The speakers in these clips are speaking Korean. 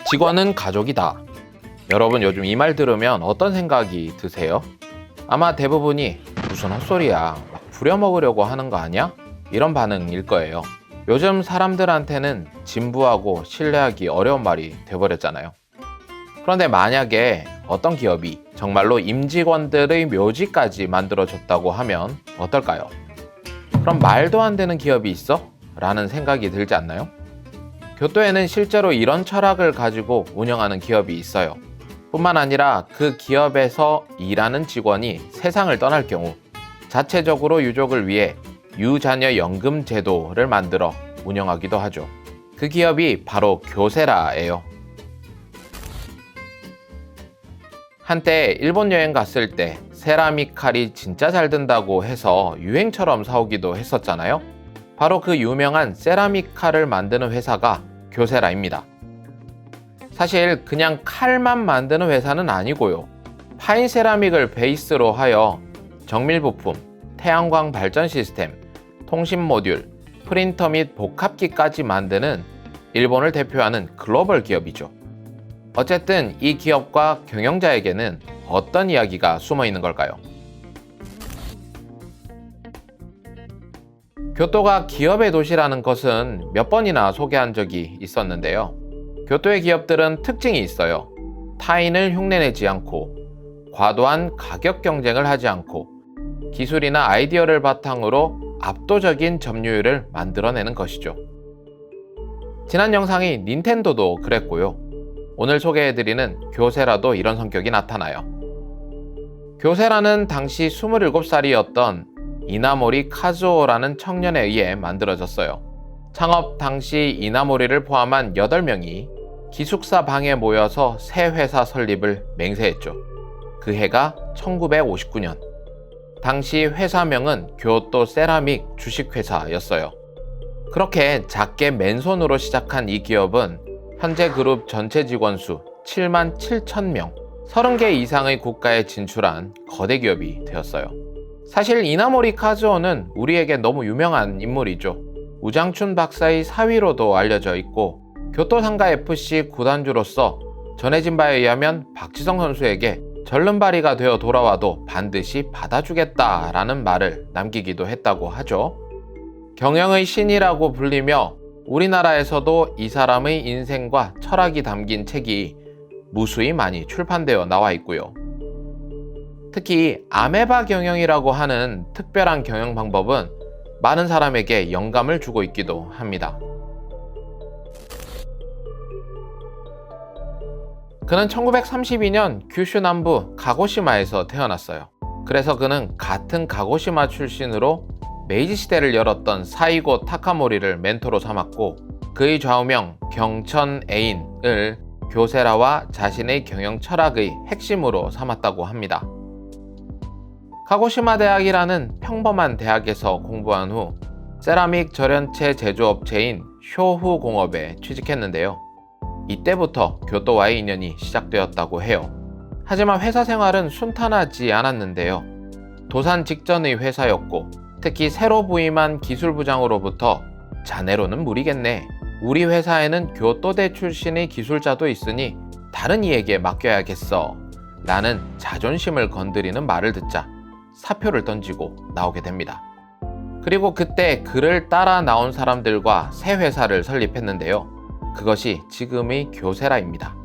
직원은 가족이다. 여러분 요즘 이 말 들으면 어떤 생각이 드세요? 아마 대부분이 무슨 헛소리야, 막 부려먹으려고 하는 거 아니야? 이런 반응일 거예요. 요즘 사람들한테는 진부하고 신뢰하기 어려운 말이 돼버렸잖아요. 그런데 만약에 어떤 기업이 정말로 임직원들의 묘지까지 만들어줬다고 하면 어떨까요? 그럼 말도 안 되는 기업이 있어? 라는 생각이 들지 않나요? 교토에는 실제로 이런 철학을 가지고 운영하는 기업이 있어요. 뿐만 아니라 그 기업에서 일하는 직원이 세상을 떠날 경우 자체적으로 유족을 위해 유자녀 연금 제도를 만들어 운영하기도 하죠. 그 기업이 바로 교세라예요. 한때 일본 여행 갔을 때 세라믹 칼이 진짜 잘 든다고 해서 유행처럼 사오기도 했었잖아요. 바로 그 유명한 세라믹 칼을 만드는 회사가 교세라입니다. 사실 그냥 칼만 만드는 회사는 아니고요. 파인 세라믹을 베이스로 하여 정밀 부품, 태양광 발전 시스템, 통신 모듈, 프린터 및 복합기까지 만드는 일본을 대표하는 글로벌 기업이죠. 어쨌든 이 기업과 경영자에게는 어떤 이야기가 숨어 있는 걸까요? 교토가 기업의 도시라는 것은 몇 번이나 소개한 적이 있었는데요. 교토의 기업들은 특징이 있어요. 타인을 흉내내지 않고, 과도한 가격 경쟁을 하지 않고, 기술이나 아이디어를 바탕으로 압도적인 점유율을 만들어내는 것이죠. 지난 영상이 닌텐도도 그랬고요. 오늘 소개해드리는 교세라도 이런 성격이 나타나요. 교세라는 당시 27살이었던 이나모리 카즈오라는 청년에 의해 만들어졌어요. 창업 당시 이나모리를 포함한 8명이 기숙사 방에 모여서 새 회사 설립을 맹세했죠. 그 해가 1959년. 당시 회사명은 교토 세라믹 주식회사였어요. 그렇게 작게 맨손으로 시작한 이 기업은 현재 그룹 전체 직원 수 7만 7천 명, 30개 이상의 국가에 진출한 거대 기업이 되었어요. 사실 이나모리 카즈오는 우리에게 너무 유명한 인물이죠. 우장춘 박사의 사위로도 알려져 있고 교토 상가 FC 구단주로서 전해진 바에 의하면 박지성 선수에게 절름발이가 되어 돌아와도 반드시 받아주겠다라는 말을 남기기도 했다고 하죠. 경영의 신이라고 불리며 우리나라에서도 이 사람의 인생과 철학이 담긴 책이 무수히 많이 출판되어 나와 있고요. 특히 아메바 경영이라고 하는 특별한 경영 방법은 많은 사람에게 영감을 주고 있기도 합니다. 그는 1932년 규슈 남부 가고시마에서 태어났어요. 그래서 그는 같은 가고시마 출신으로 메이지 시대를 열었던 사이고 타카모리를 멘토로 삼았고 그의 좌우명 경천애인을 교세라와 자신의 경영 철학의 핵심으로 삼았다고 합니다. 카고시마 대학이라는 평범한 대학에서 공부한 후 세라믹 절연체 제조업체인 쇼후 공업에 취직했는데요. 이때부터 교토와의 인연이 시작되었다고 해요. 하지만 회사 생활은 순탄하지 않았는데요. 도산 직전의 회사였고 특히 새로 부임한 기술부장으로부터 자네로는 무리겠네. 우리 회사에는 교토대 출신의 기술자도 있으니 다른 이에게 맡겨야겠어. 라는 자존심을 건드리는 말을 듣자 사표를 던지고 나오게 됩니다. 그리고 그때 그를 따라 나온 사람들과 새 회사를 설립했는데요. 그것이 지금의 교세라입니다.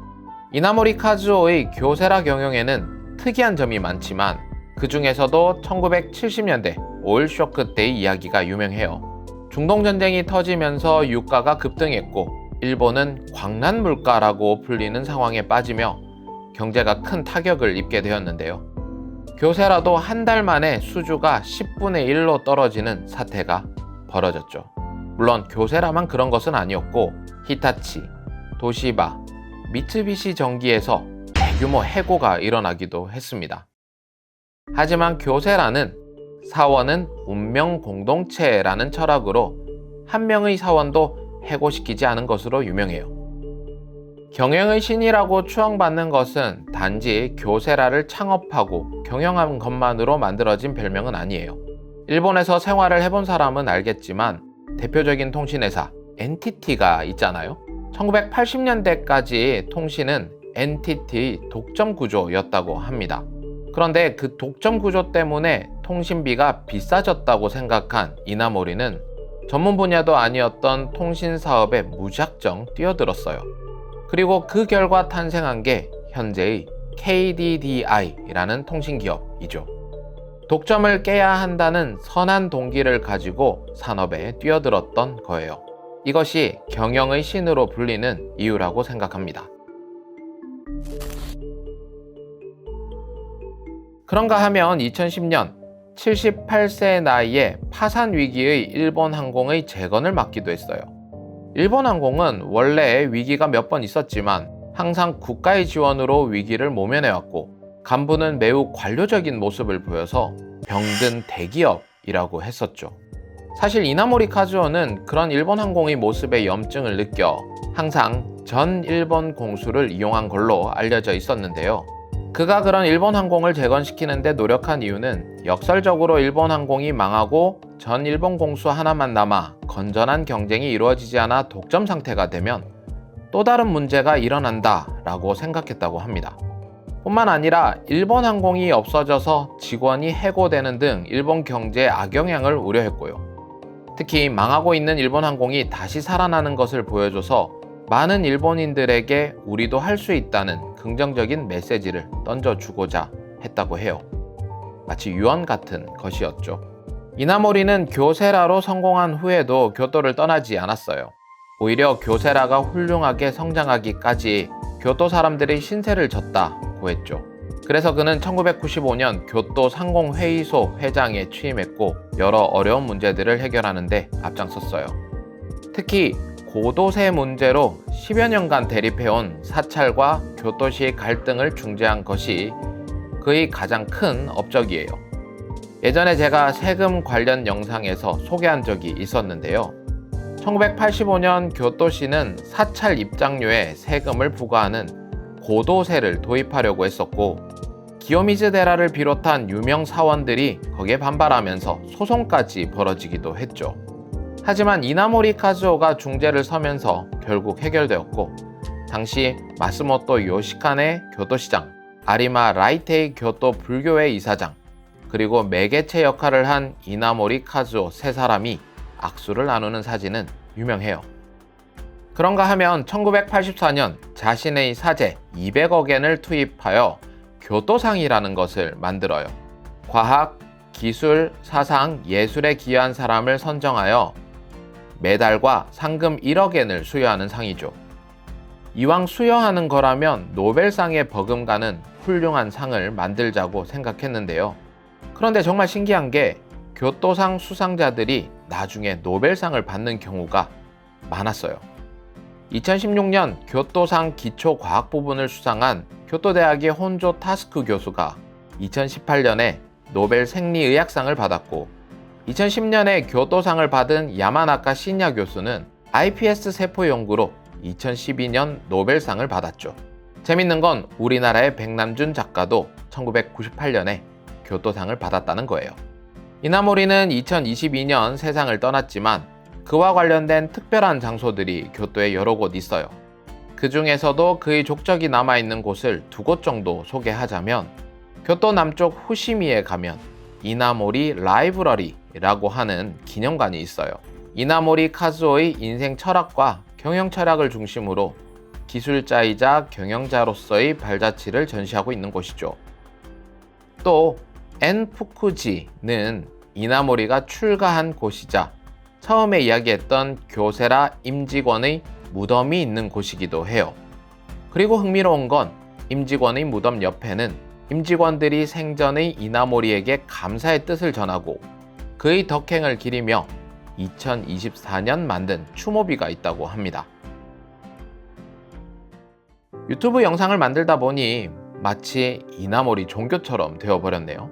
이나모리 카즈오의 교세라 경영에는 특이한 점이 많지만 그 중에서도 1970년대 오일 쇼크 때의 이야기가 유명해요. 중동전쟁이 터지면서 유가가 급등했고 일본은 광란 물가라고 불리는 상황에 빠지며 경제가 큰 타격을 입게 되었는데요. 교세라도 한 달 만에 수주가 10분의 1로 떨어지는 사태가 벌어졌죠. 물론 교세라만 그런 것은 아니었고 히타치, 도시바, 미쓰비시 전기에서 대규모 해고가 일어나기도 했습니다. 하지만 교세라는 사원은 운명 공동체라는 철학으로 한 명의 사원도 해고시키지 않은 것으로 유명해요. 경영의 신이라고 추앙받는 것은 단지 교세라를 창업하고 경영한 것만으로 만들어진 별명은 아니에요. 일본에서 생활을 해본 사람은 알겠지만 대표적인 통신회사 NTT가 있잖아요. 1980년대까지 통신은 NTT 독점 구조였다고 합니다. 그런데 그 독점 구조 때문에 통신비가 비싸졌다고 생각한 이나모리는 전문 분야도 아니었던 통신 사업에 무작정 뛰어들었어요. 그리고 그 결과 탄생한 게 현재의 KDDI라는 통신기업이죠. 독점을 깨야 한다는 선한 동기를 가지고 산업에 뛰어들었던 거예요. 이것이 경영의 신으로 불리는 이유라고 생각합니다. 그런가 하면 2010년 78세의 나이에 파산 위기의 일본항공의 재건을 맡기도 했어요. 일본항공은 원래 위기가 몇 번 있었지만 항상 국가의 지원으로 위기를 모면해왔고 간부는 매우 관료적인 모습을 보여서 병든 대기업이라고 했었죠. 사실 이나모리 카즈오는 그런 일본항공의 모습에 염증을 느껴 항상 전 일본 공수를 이용한 걸로 알려져 있었는데요. 그가 그런 일본항공을 재건시키는데 노력한 이유는 역설적으로 일본항공이 망하고 전 일본 공수 하나만 남아 건전한 경쟁이 이루어지지 않아 독점 상태가 되면 또 다른 문제가 일어난다 라고 생각했다고 합니다. 뿐만 아니라 일본항공이 없어져서 직원이 해고되는 등 일본 경제에 악영향을 우려했고요. 특히 망하고 있는 일본항공이 다시 살아나는 것을 보여줘서 많은 일본인들에게 우리도 할 수 있다는 긍정적인 메시지를 던져주고자 했다고 해요. 마치 유언 같은 것이었죠. 이나모리는 교세라로 성공한 후에도 교토를 떠나지 않았어요. 오히려 교세라가 훌륭하게 성장하기까지 교토 사람들의 신세를 졌다고 했죠. 그래서 그는 1995년 교토 상공회의소 회장에 취임했고 여러 어려운 문제들을 해결하는 데 앞장섰어요. 특히 고도세 문제로 10여 년간 대립해온 사찰과 교토시의 갈등을 중재한 것이 그의 가장 큰 업적이에요. 예전에 제가 세금 관련 영상에서 소개한 적이 있었는데요. 1985년 교토시는 사찰 입장료에 세금을 부과하는 고도세를 도입하려고 했었고 기요미즈 데라를 비롯한 유명 사원들이 거기에 반발하면서 소송까지 벌어지기도 했죠. 하지만 이나모리 카즈오가 중재를 서면서 결국 해결되었고 당시 마스모토 요시카네 교토시장, 아리마 라이테이 교토 불교회 이사장, 그리고 매개체 역할을 한 이나모리 카즈오 세 사람이 악수를 나누는 사진은 유명해요. 그런가 하면 1984년 자신의 사재 200억엔을 투입하여 교토상이라는 것을 만들어요. 과학, 기술, 사상, 예술에 기여한 사람을 선정하여 메달과 상금 1억엔을 수여하는 상이죠. 이왕 수여하는 거라면 노벨상에 버금가는 훌륭한 상을 만들자고 생각했는데요. 그런데 정말 신기한 게 교토상 수상자들이 나중에 노벨상을 받는 경우가 많았어요. 2016년 교토상 기초과학 부분을 수상한 교토대학의 혼조 타스크 교수가 2018년에 노벨 생리의학상을 받았고 2010년에 교토상을 받은 야마나카 신야 교수는 iPS 세포 연구로 2012년 노벨상을 받았죠. 재밌는 건 우리나라의 백남준 작가도 1998년에 교토상을 받았다는 거예요. 이나모리는 2022년 세상을 떠났지만 그와 관련된 특별한 장소들이 교토에 여러 곳 있어요. 그 중에서도 그의 족적이 남아있는 곳을 2곳 정도 소개하자면 교토 남쪽 후시미에 가면 이나모리 라이브러리라고 하는 기념관이 있어요. 이나모리 카즈오의 인생 철학과 경영 철학을 중심으로 기술자이자 경영자로서의 발자취를 전시하고 있는 곳이죠. 또 엔푸쿠지는 이나모리가 출가한 곳이자 처음에 이야기했던 교세라 임직원의 무덤이 있는 곳이기도 해요. 그리고 흥미로운 건 임직원의 무덤 옆에는 임직원들이 생전의 이나모리에게 감사의 뜻을 전하고 그의 덕행을 기리며 2024년 만든 추모비가 있다고 합니다. 유튜브 영상을 만들다 보니 마치 이나모리 종교처럼 되어버렸네요.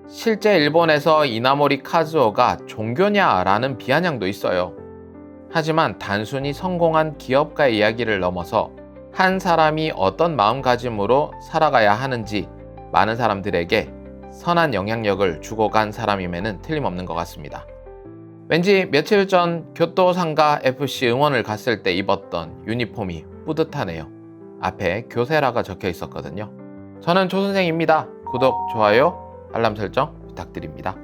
실제 일본에서 이나모리 카즈오가 종교냐라는 비아냥도 있어요. 하지만 단순히 성공한 기업가의 이야기를 넘어서 한 사람이 어떤 마음가짐으로 살아가야 하는지 많은 사람들에게 선한 영향력을 주고 간 사람임에는 틀림없는 것 같습니다. 왠지 며칠 전 교토 상가 FC 응원을 갔을 때 입었던 유니폼이 뿌듯하네요. 앞에 교세라가 적혀 있었거든요. 저는 조선생입니다. 구독, 좋아요, 알람 설정 부탁드립니다.